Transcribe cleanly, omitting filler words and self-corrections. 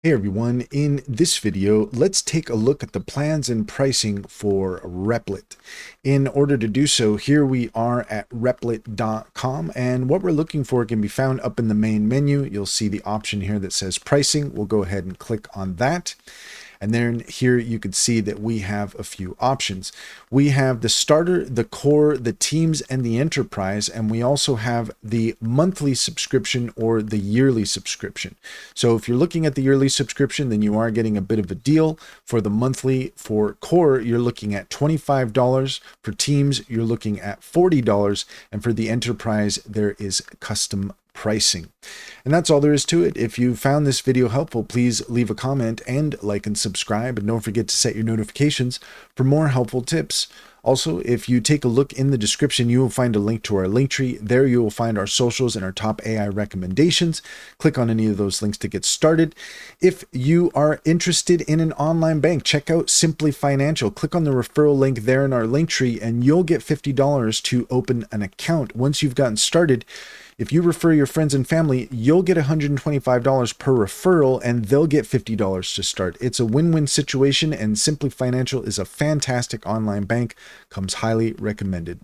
Hey everyone, in this video, let's take a look at the plans and pricing for Replit. In order to do so, here we are at replit.com, and what we're looking for can be found up in the main menu. You'll see the option here that says pricing. We'll go ahead and click on that. And then here you can see that we have a few options. We have the starter, the core, the teams, and the enterprise, and we also have the monthly subscription or the yearly subscription. So if you're looking at the yearly subscription, then you are getting a bit of a deal. For the monthly, for core, you're looking at $25. For teams, you're looking at $40. And for the enterprise, there is custom pricing. And that's all there is to it. If you found this video helpful, please leave a comment and like and subscribe, and don't forget to set your notifications for more helpful tips. Also, if you take a look in the description, you will find a link to our link tree. There you will find our socials and our top AI recommendations. Click on any of those links to get started. If you are interested in an online bank, check out Simply Financial. Click on the referral link there in our link tree, and you'll get $50 to open an account. Once you've gotten started, if you refer your friends and family, you'll get $125 per referral, and they'll get $50 to start. It's a win-win situation, and Simply Financial is a fantastic online bank. Comes highly recommended.